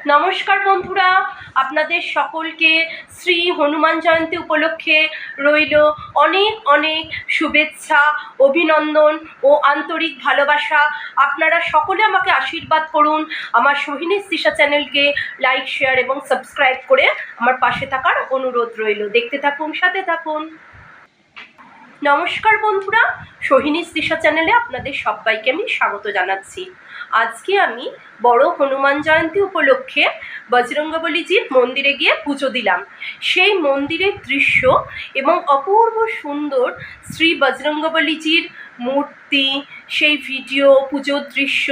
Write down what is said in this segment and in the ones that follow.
নমস্কার বন্ধুরা, আপনাদের সকলকে শ্রী হনুমান জয়ন্তী উপলক্ষে রইল অনেক অনেক শুভেচ্ছা, অভিনন্দন ও আন্তরিক ভালোবাসা। আপনারা সকলে আমাকে আশীর্বাদ করুন। আমার সোহিনী তৃষা চ্যানেলকে লাইক, শেয়ার এবং সাবস্ক্রাইব করে আমার পাশে থাকার অনুরোধ রইল। দেখতে থাকুন, সাথে থাকুন। নমস্কার বন্ধুরা, সোহিনী তৃষা চ্যানেলে আপনাদের সবাইকে আমি স্বাগত জানাচ্ছি। আজকে আমি বড় হনুমান জয়ন্তী উপলক্ষে বজরঙ্গবলীজির মন্দিরে গিয়ে পুজো দিলাম। সেই মন্দিরের দৃশ্য এবং অপূর্ব সুন্দর শ্রী বজরঙ্গবলীজির মূর্তি, সেই ভিডিও, পুজোর দৃশ্য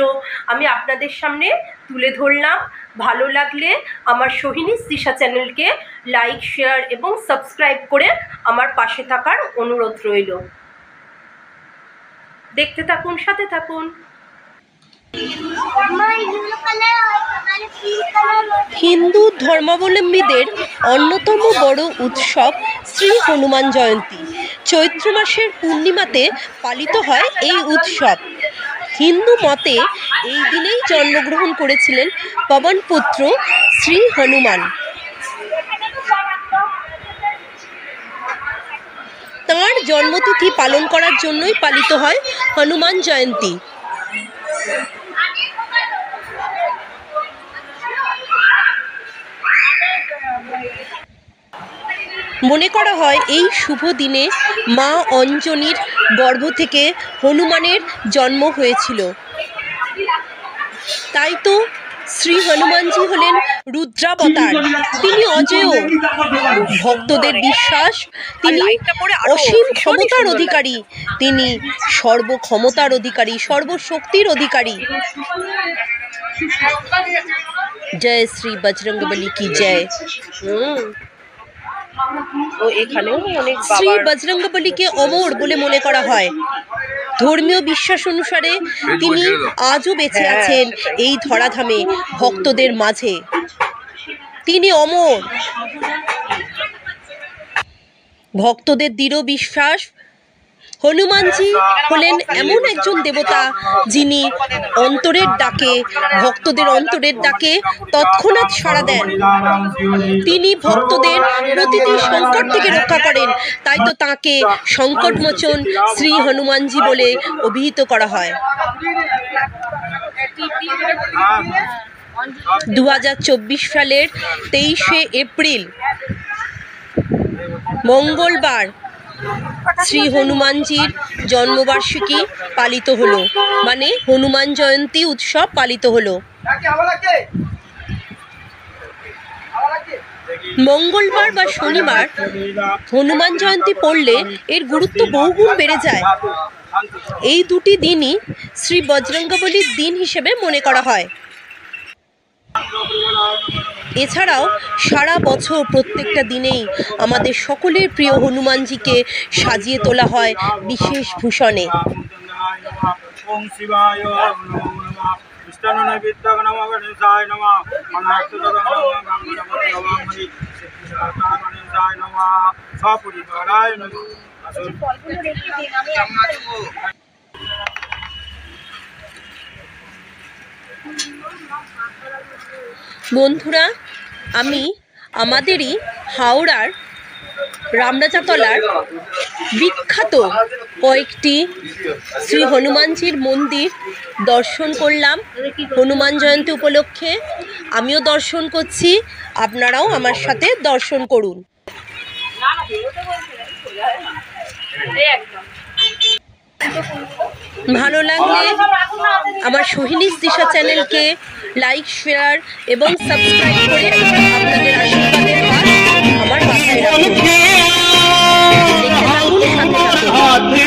আমি আপনাদের সামনে তুলে ধরলাম। ভালো লাগলে আমার সোহিনী তৃষা চ্যানেলকে লাইক, শেয়ার এবং সাবস্ক্রাইব করে আমার পাশে থাকার অনুরোধ রইল। দেখতে থাকুন, সাথে থাকুন। হিন্দু ধর্মাবলম্বীদের অন্যতম বড় উৎসব শ্রী হনুমান জয়ন্তী। চৈত্র মাসের পূর্ণিমাতে পালিত হয় এই উৎসব। হিন্দু মতে এই দিনেই জন্মগ্রহণ করেছিলেন পবনপুত্র শ্রী হনুমান। তাঁর জন্মতিথি পালন করার জন্যই পালিত হয় হনুমান জয়ন্তী। মনে করা হয় এই শুভ দিনে মা অঞ্জনীর গর্ভ থেকে হনুমানের জন্ম হয়েছিল। তাই তো শ্রী হনুমানজি হলেন রুদ্রাবতার। তিনি অজেয়, ভক্তদের বিশ্বাস তিনি অসীম ক্ষমতার অধিকারী, তিনি সর্বক্ষমতার অধিকারী, সর্বশক্তির অধিকারী। জয় শ্রী বজরঙ্গবলী কি জয়। শ্রী বজরঙ্গবলীকে অমর বলে মনে করা হয়। ধর্মীয় বিশ্বাস অনুসারে তিনি আজও বেঁচে আছেন এই ধরাধামে ভক্তদের মাঝে। তিনি অমর। ভক্তদের দৃঢ় বিশ্বাস হনুমানজি হলেন এমন একজন দেবতা যিনি অন্তরের ডাকে, ভক্তদের অন্তরের ডাকে তৎক্ষণাৎ সাড়া দেন। তিনি ভক্তদের প্রতিটি সংকট থেকে রক্ষা করেন। তাই তো তাঁকে সংকটমোচন শ্রী হনুমানজি বলে অভিহিত করা হয়। 2024 সালের 23শে এপ্রিল মঙ্গলবার শ্রী হনুমানজির জন্মবার্ষিকী পালিত হলো, মানে হনুমান জয়ন্তী উৎসব পালিত হলো। মঙ্গলবার বা শনিবার হনুমান জয়ন্তী পড়লে এর গুরুত্ব বহুগুণ বেড়ে যায়। এই দুটি দিনই শ্রী বজরঙ্গবলীর দিন হিসেবে মনে করা হয়। এছাড়াও সারা বছর প্রত্যেকটা দিনেই আমাদের সকলের প্রিয় হনুমানজিকে সাজিয়ে তোলা হয় বিশেষ ভূষণে। বন্ধুরা, আমি আমাদেরই হাওড়ার রামরাজাতলার বিখ্যাত কয়েকটি শ্রী হনুমানজির মন্দির দর্শন করলাম হনুমান জয়ন্তী উপলক্ষে। আমিও দর্শন করছি, আপনারাও আমার সাথে দর্শন করুন। ভালো লাগলে আমার সোহিনী তৃষা চ্যানেলকে লাইক, শেয়ার এবং সাবস্ক্রাইব করে আপনাদের আশীর্বাদের হাত আমার মাথায় রাখুন। দেখতে থাকুন, সাথে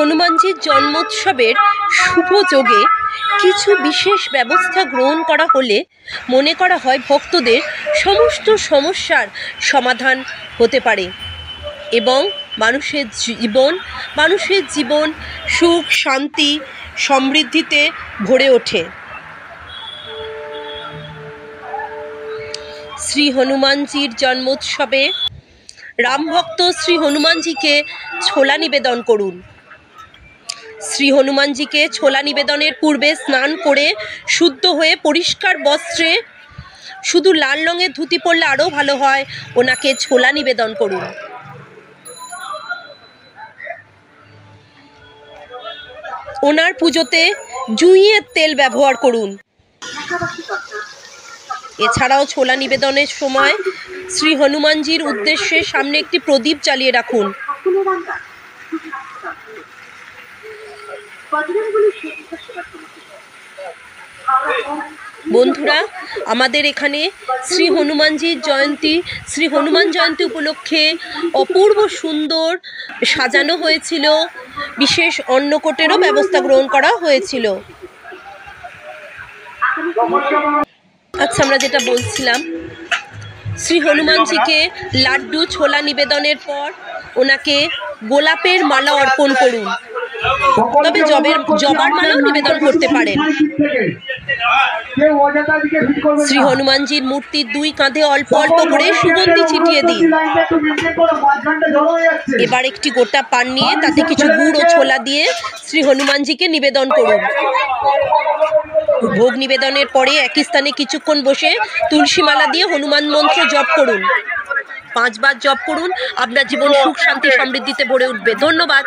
হনুমানজির জন্মোৎসবের শুভ যোগে কিছু কিছু বিশেষ ব্যবস্থা গ্রহণ করা হলে মনে করা হয় ভক্তদের সমস্ত সমস্যার সমাধান হতে পারে এবং মানুষের জীবন সুখ শান্তি সমৃদ্ধিতে ভরে ওঠে। শ্রী হনুমানজির জন্মোৎসবে রামভক্ত শ্রী হনুমানজিকে ছোলা নিবেদন করুন। শ্রী হনুমানজিকে ছোলা নিবেদনের পূর্বে স্নান করে শুদ্ধ হয়ে পরিষ্কার বস্ত্রে, শুধু লাল রঙের ধুতি পরলে আরও ভালো হয়, ওনাকে ছোলা নিবেদন করুন। ওনার পুজোতে জুঁইয়ের তেল ব্যবহার করুন। এছাড়াও ছোলা নিবেদনের সময় শ্রী হনুমানজির উদ্দেশ্যে সামনে একটি প্রদীপ জ্বালিয়ে রাখুন। বন্ধুরা, আমাদের এখানে শ্রী হনুমান জয়ন্তী উপলক্ষে অপূর্ব সুন্দর সাজানো হয়েছিল, বিশেষ অন্নকূটেরও ব্যবস্থা গ্রহণ করা হয়েছিল। আচ্ছা, আমরা যেটা বলছিলাম, শ্রী হনুমানজিকে লাড্ডু ছোলা নিবেদনের পর ওনাকে গোলাপের মালা অর্পণ করুন, তবে জবার মালাও নিবেদন করতে পারেন। শ্রী হনুমানজির মূর্তির দুই কাঁধে অল্প অল্প করে সুগন্ধি ছিটিয়ে দিন। এবার একটি গোটা পান নিয়ে তাতে কিছু গুড় ও ছোলা দিয়ে শ্রী হনুমানজিকে নিবেদন করুন। ভোগ নিবেদনের পরে একই স্থানে কিছুক্ষণ বসে তুলসী মালা দিয়ে হনুমান মন্ত্র জপ করুন। 5 বার জপ করুন, আপনার জীবন সুখ শান্তি সমৃদ্ধিতে ভরে উঠবে। ধন্যবাদ।